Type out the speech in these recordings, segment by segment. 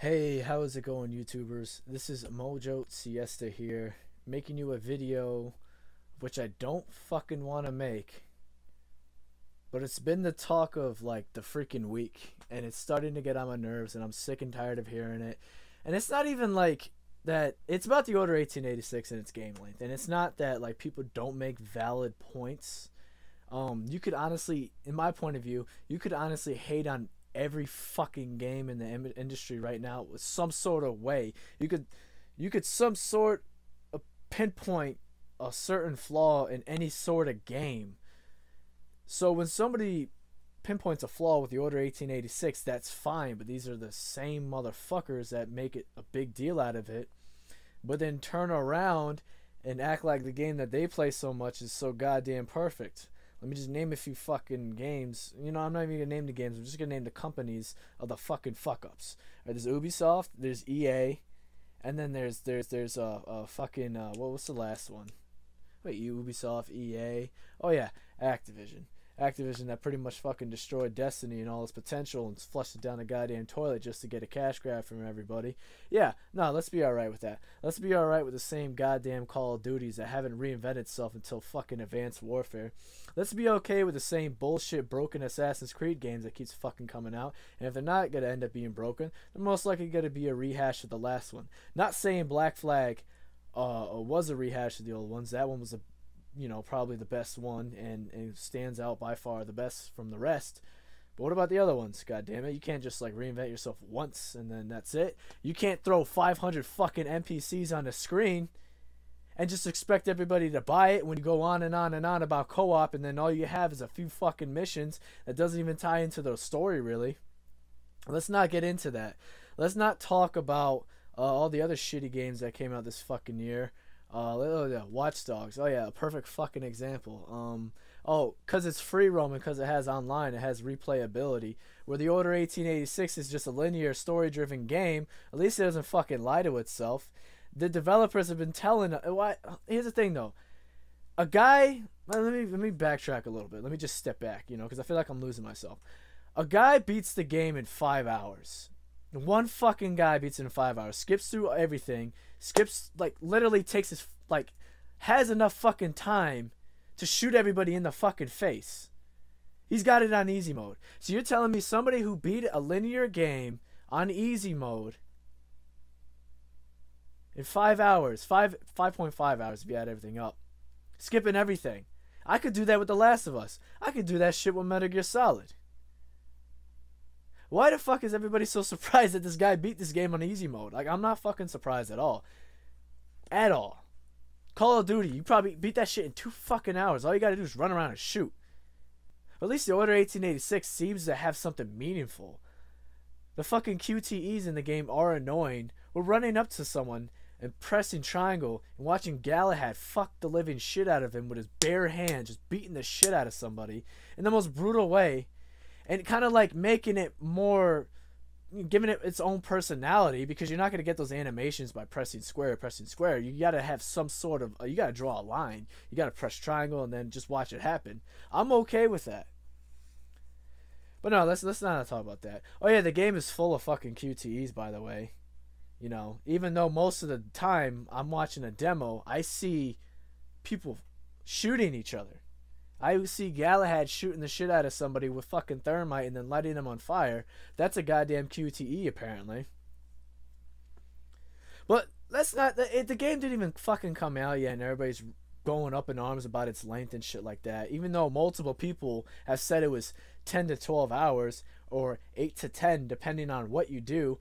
Hey, how is it going, YouTubers? This is Mojo Siesta here, making you a video which I don't fucking want to make, but it's been the talk of like the freaking week, and it's starting to get on my nerves, and I'm sick and tired of hearing it. And it's not even like that. It's about the Order 1886 and its game length, and it's not that like people don't make valid points. You could honestly, in my point of view, you could honestly hate on every fucking game in the industry right now with some sort of way. You could some sort of pinpoint a certain flaw in any sort of game. So when somebody pinpoints a flaw with the Order 1886, that's fine, but these are the same motherfuckers that make it a big deal out of it, but then turn around and act like the game that they play so much is so goddamn perfect. Let me just name a few fucking games. You know, I'm not even gonna name the games. I'm just gonna name the companies of the fucking fuck ups. Right, there's Ubisoft, there's EA, and then there's fucking what's the last one? Wait, Ubisoft, EA. Oh yeah, Activision. Activision that pretty much fucking destroyed Destiny and all its potential and flushed it down the goddamn toilet just to get a cash grab from everybody. Yeah, no, let's be alright with that. Let's be alright with the same goddamn Call of Duties that haven't reinvented itself until fucking Advanced Warfare. Let's be okay with the same bullshit broken Assassin's Creed games that keeps fucking coming out. And if they're not going to end up being broken, they're most likely going to be a rehash of the last one. Not saying Black Flag was a rehash of the old ones. That one was probably the best one and stands out by far the best from the rest. But what about the other ones? God damn it, you can't just like reinvent yourself once and then that's it. You can't throw 500 fucking NPCs on the screen and just expect everybody to buy it when you go on and on and on about co-op, and then all you have is a few fucking missions that doesn't even tie into the story really. Let's not get into that. Let's not talk about all the other shitty games that came out this fucking year. Watch Dogs. Oh yeah, a perfect fucking example. Because it's free roam and because it has online, it has replayability. Where the Order 1886 is just a linear story-driven game, at least it doesn't fucking lie to itself. The developers have been telling. Here's the thing though, a guy. Let me backtrack a little bit. Let me just step back, because I feel like I'm losing myself. A guy beats the game in 5 hours. One fucking guy beats it in 5 hours. Skips through everything. Literally takes his has enough fucking time to shoot everybody in the fucking face. He's got it on easy mode. So you're telling me somebody who beat a linear game on easy mode in 5 hours, 5.5 hours if you add everything up, skipping everything. I could do that with The Last of Us. I could do that shit with Metal Gear Solid. Why the fuck is everybody so surprised that this guy beat this game on easy mode? Like, I'm not fucking surprised at all. At all. Call of Duty, you probably beat that shit in 2 fucking hours. All you gotta do is run around and shoot. But at least the Order 1886 seems to have something meaningful. The fucking QTEs in the game are annoying. We're running up to someone and pressing triangle and watching Galahad fuck the living shit out of him with his bare hand, just beating the shit out of somebody in the most brutal way. And kind of like making it more, giving it its own personality, because you're not going to get those animations by pressing square. You got to have some sort of, you got to draw a line. You got to press triangle and then just watch it happen. I'm okay with that. But no, let's not talk about that. Oh yeah, the game is full of fucking QTEs, by the way. Even though most of the time I'm watching a demo, I see people shooting each other. I see Galahad shooting the shit out of somebody with fucking thermite and then lighting them on fire. That's a goddamn QTE, apparently. But let's not. The game didn't even fucking come out yet, and everybody's going up in arms about its length and shit like that. Even though multiple people have said it was 10 to 12 hours or 8 to 10, depending on what you do.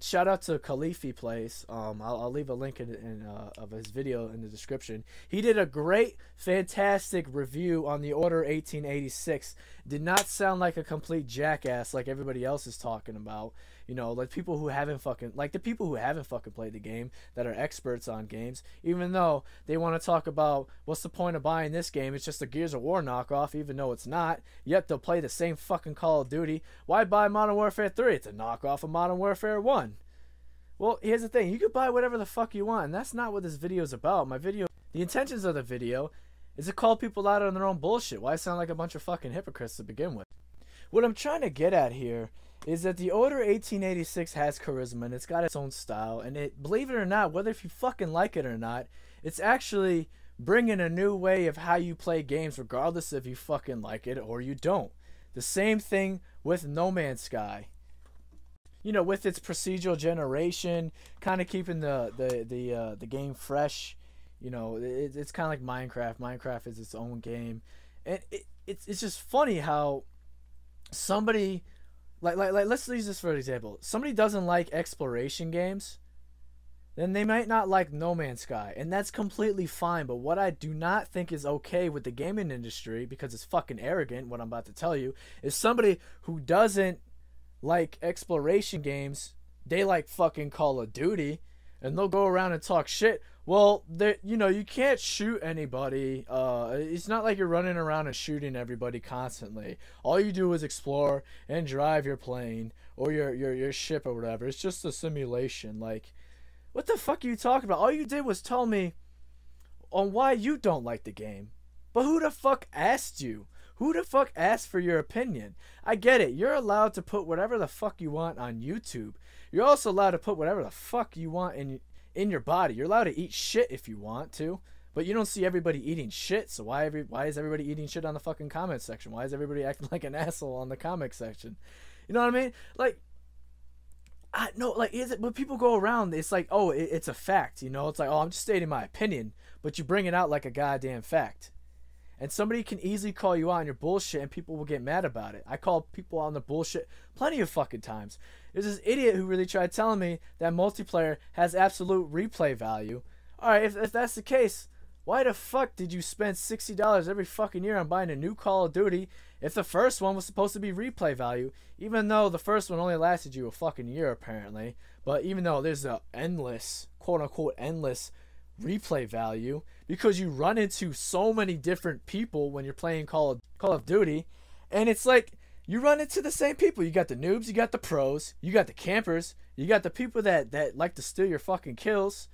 Shout out to Kolifplays. I'll leave a link of his video in the description. He did a great, fantastic review on the Order 1886. Did not sound like a complete jackass like everybody else is talking about. Like people who haven't fucking played the game, that are experts on games, even though they want to talk about what's the point of buying this game? It's just a Gears of War knockoff, even though it's not. Yet they'll play the same fucking Call of Duty. Why buy Modern Warfare 3? It's a knockoff of Modern Warfare 1. Well, here's the thing. You could buy whatever the fuck you want, and that's not what this video is about. The intentions of the video is to call people out on their own bullshit. Why sound like a bunch of fucking hypocrites to begin with? What I'm trying to get at here is that the older 1886 has charisma and it's got its own style, and it, believe it or not, whether if you fucking like it or not, it's actually bringing a new way of how you play games, regardless if you fucking like it or you don't. The same thing with No Man's Sky. You know, with its procedural generation, kind of keeping the game fresh. You know, it's kind of like Minecraft. Minecraft is its own game, and it's just funny how somebody like let's use this for example. Somebody doesn't like exploration games, then they might not like No Man's Sky, and that's completely fine. But what I do not think is okay with the gaming industry, because it's fucking arrogant, what I'm about to tell you, is somebody who doesn't like exploration games, they like fucking Call of Duty, and they'll go around and talk shit. Well, you know, you can't shoot anybody. It's not like you're running around and shooting everybody constantly. All you do is explore and drive your plane or your ship or whatever. It's just a simulation. Like, what the fuck are you talking about? All you did was tell me on why you don't like the game. But who the fuck asked you? Who the fuck asked for your opinion? I get it. You're allowed to put whatever the fuck you want on YouTube. You're also allowed to put whatever the fuck you want in your body. You're allowed to eat shit if you want to, but you don't see everybody eating shit. So why is everybody eating shit on the fucking comment section? Why is everybody acting like an asshole on the comic section? You know what I mean? Like, I know, like, is it? But people go around. It's like, oh, it's a fact. You know, it's like, oh, I'm just stating my opinion, but you bring it out like a goddamn fact. And somebody can easily call you out on your bullshit, and people will get mad about it. I call people out on the bullshit plenty of fucking times. There's this idiot who really tried telling me that multiplayer has absolute replay value. Alright, if that's the case, why the fuck did you spend $60 every fucking year on buying a new Call of Duty if the first one was supposed to be replay value? Even though the first one only lasted you a fucking year, apparently. But even though there's a endless, quote-unquote endless replay value, because you run into so many different people when you're playing Call of Duty, and it's like you run into the same people. You got the noobs, you got the pros, you got the campers, you got the people that like to steal your fucking kills.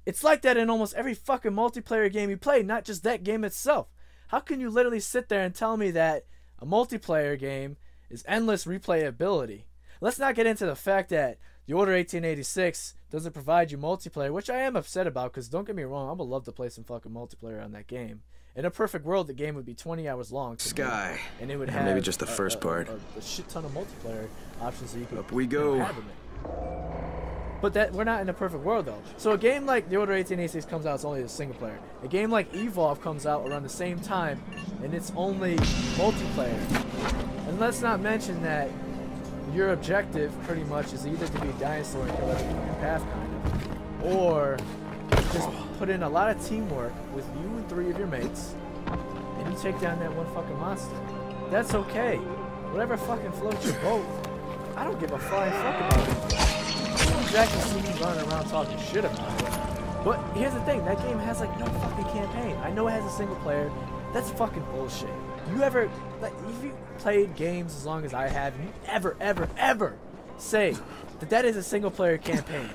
It's like that in almost every fucking multiplayer game you play, not just that game itself. How can you literally sit there and tell me that a multiplayer game is endless replayability? Let's not get into the fact that the older 1886 doesn't provide you multiplayer, which I am upset about, because don't get me wrong, I would love to play some fucking multiplayer on that game. In a perfect world, the game would be 20 hours long. Sky. And it would have maybe just the first part. A shit ton of multiplayer options that you could Up we go. Have in it. But that we're not in a perfect world though. So a game like the older 1886 comes out, it's only a single player. A game like Evolve comes out around the same time, and it's only multiplayer. And let's not mention that your objective pretty much is either to be a dinosaur and kill everything in your path, kind of, or just put in a lot of teamwork with you and 3 of your mates, and you take down that one fucking monster. That's okay. Whatever fucking floats your boat. I don't give a flying fuck about it. You don't exactly see me running around talking shit about it. But here's the thing, that game has like no fucking campaign. I know it has a single player. That's fucking bullshit. You ever, like, if you played games as long as I have, you ever say that is a single player campaign?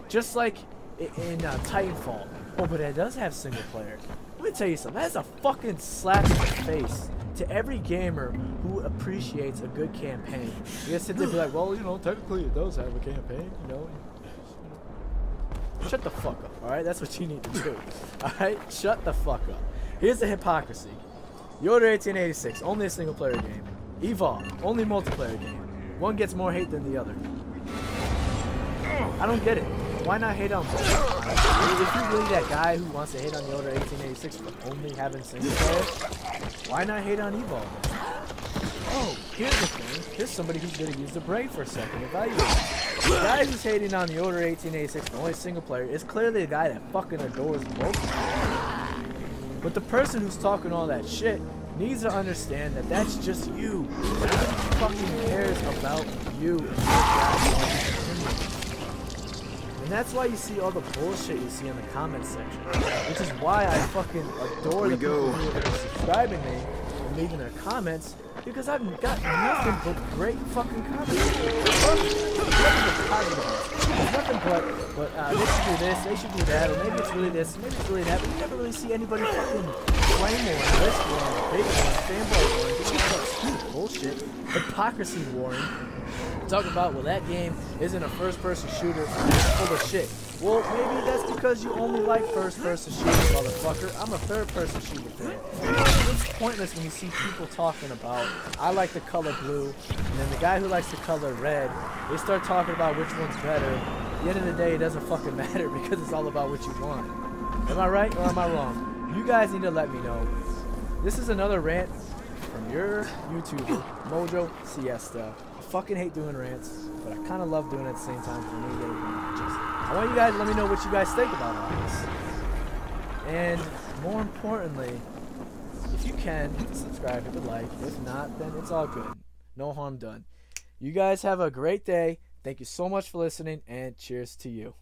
Just like in Titanfall. Oh, but it does have single player. Let me tell you something. That's a fucking slap in the face to every gamer who appreciates a good campaign. You guys sit there and be like, well, you know, technically it does have a campaign, you know. Shut the fuck up, alright? That's what you need to do. Alright? Shut the fuck up. Here's the hypocrisy. The older 1886, only a single player game. Evolve, only multiplayer game. One gets more hate than the other. I don't get it. Why not hate on both? If you're really that guy who wants to hate on the older 1886 for only having single player, why not hate on Evolve? Oh, here's the thing. Here's somebody who's going to use the brain for a second. Evaluate. The guy who's hating on the older 1886 for only single player is clearly the guy that fucking adores multiplayer. But the person who's talking all that shit needs to understand that that's just you. Nobody fucking cares about you and your opinion. And that's why you see all the bullshit you see in the comments section. Which is why I fucking adore the people who are subscribing to me and leaving their comments, because I've got nothing but great fucking comments. There's nothing but they should do this, they should do that, or maybe it's really this, maybe it's really that, but you never really see anybody fucking flame war, this one, big one, fanboy one, Bullshit. Hypocrisy warring. Talking about, well, that game isn't a first-person shooter. It's full of shit. Well, maybe that's because you only like first-person shooters, motherfucker. I'm a third-person shooter fan. It's pointless when you see people talking about, I like the color blue, and then the guy who likes the color red, they start talking about which one's better. At the end of the day, it doesn't fucking matter because it's all about what you want. Am I right or am I wrong? You guys need to let me know. This is another rant from your YouTuber, Mojo Siesta. I fucking hate doing rants, but I kind of love doing it at the same time for me. I want you guys to let me know what you guys think about all this. And more importantly, if you can, hit the subscribe, hit the like. If not, then it's all good. No harm done. You guys have a great day. Thank you so much for listening, and cheers to you.